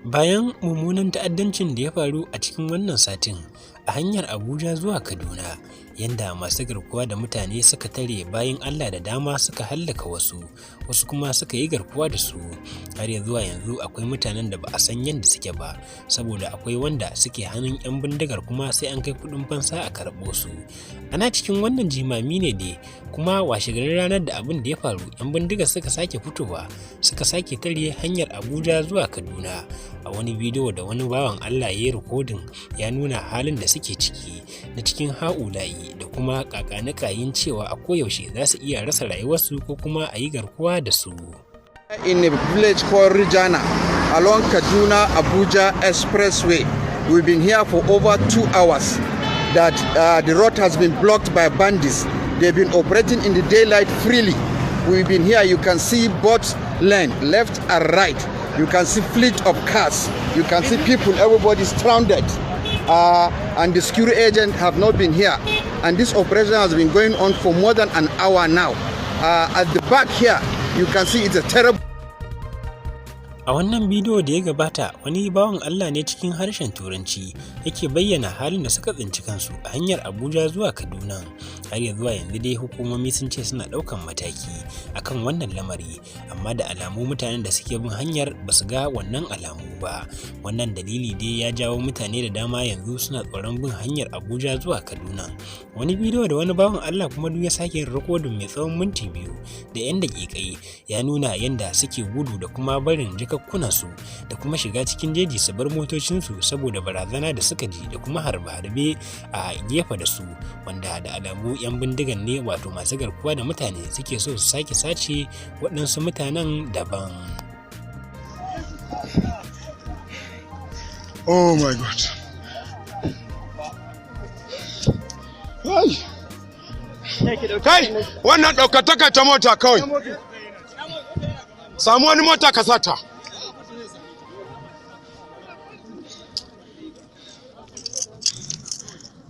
Bayan mummunan ta'addancin da ya faru a cikin wannan satin a hanyar Abuja zuwa Kaduna, yanda masu garkuwa da mutane suka tare bayan Allah da dama suka hallaka wasu kuma suka yi garkuwa da su, har ya zuwa yanzu akwai mutanen da ba a san yadda suke ba, saboda akwai wanda suke hannun 'yan bindigar kuma sai an kai kuɗin fansa a karɓo su. Ana cikin wannan jimami ne dai, kuma washegarin ranar da abin da ya faru 'yan bindigar suka sake fitowa suka sake tare hanyar Abuja zuwa Kaduna. A wani bidiyo da wani bawan Allah ya yi rikodin ya nuna halin da suke ciki na cikin ha'ula'i da kuma kakanikayin cewa a koyaushe za su iya rasa rayuwarsu ko kuma a yi garkuwa da su. In a village called Rijana along Kaduna Abuja Expressway, we've been here for over 2 hours. That the road has been blocked by bandits. They've been operating in the daylight freely. We've been here, you can see both lane, left and right. You can see fleet of cars. You can see people, everybody's stranded. And the security agents have not been here. And this operation has been going on for more than an hour now. At the back here, you can see it's a terrible... A wannan bidiyo da ya gabata, wani bawan Allah ne cikin harshen Turanci yake bayyana halin da suka tsinci kansu a hanyar Abuja zuwa Kaduna. Har ya zuwa yanzu dai hukumomi sun ce suna ɗaukan mataki akan wannan lamari, amma da alamu mutanen da suke bin hanyar ba su ga wannan alamu ba. Wannan dalili dai ya jawo mutane da dama yanzu suna tsoron bin hanyar Abuja zuwa Kaduna. Wani bidiyo da wani bawan Allah kuma duk ya sake yin rikodin mai tsawon minti 2 da 'yan daƙiƙai ya nuna yadda suke gudu da kuma barin su da kuma shiga cikin jeji su bar motocinsu saboda barazana da suka ji da kuma harbe-harbe a gefe da su, wanda da alamu 'yan bindigan ne wato masu garkuwa da mutane suke so su sake sace waɗansu mutanen daban. Oh my God. Kai, wannan ɗaukataka ta mota kawai. Samu wani mota ka sata.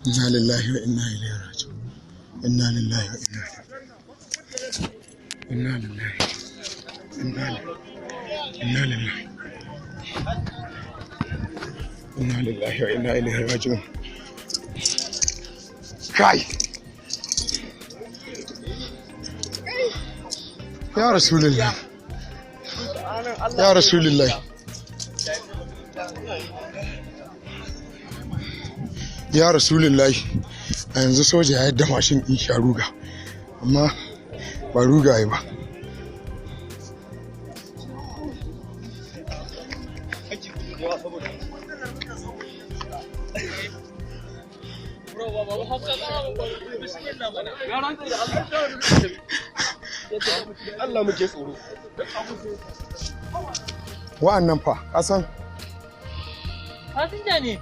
Inna lillahi wa inna ilaihi raji'un. Inna lillahi wa inna lillahi. Inna lillahi wa inna ilaihi raji'un. Kai. Ya Rasulullah. Ya Rasulullah. Ya Rasulullah, a yanzu soja ya yadda mashin ɗin sha ruga, amma ba ruga yi ba. Allah muke tsoro. Wa'annan fa, kasan? Fasinja ne.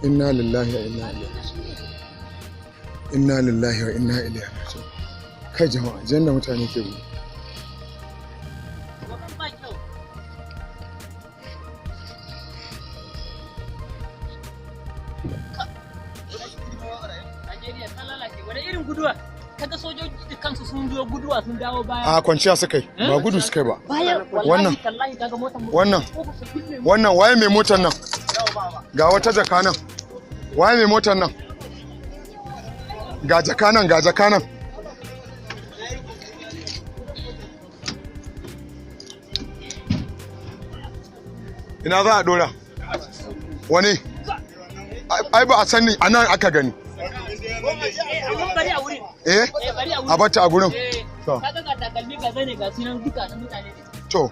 Inna lillahi wa inna ilaihi raji'un. Inna lillahi wa inna ilaihi raji'un. Kai jama'a, janda mutane ke gudu. Wani irin guduwa? Kaga sojoji da kansu sun zo guduwa sun dawo baya. A kwanciya suka yi, ba gudu suka yi ba. Wannan waye mai motar nan? Ga wata jaka nan. Waye mai motar nan? Ga jaka nan. Ina za a dora? Wani? Ai ba a sani, a nan aka gani. Eh? A bata a gurin? To. To.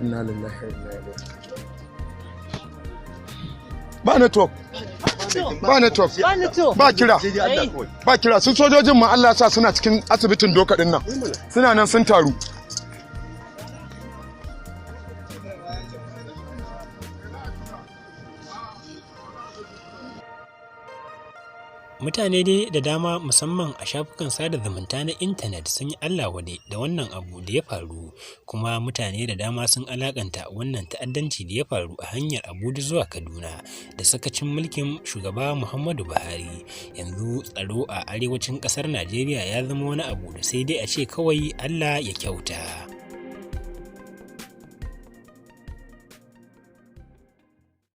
Inna lillahi wa inna ilaihi. Ba network. Ba kira. Sun sojojin ma Allah ya sa suna cikin asibitin doka din nan. Suna nan sun taru. Mutane dai da dama musamman a shafukan sada zumunta na intanet sun yi Allah wade da wannan abu da ya faru, kuma mutane da dama sun alakanta wannan ta'addanci da ya faru a hanyar Abuja zuwa Kaduna da sakacin mulkin shugaba Muhammadu Buhari. Yanzu tsaro a arewacin ƙasar Najeriya ya zama wani abu da sai dai a ce kawai Allah ya kyauta.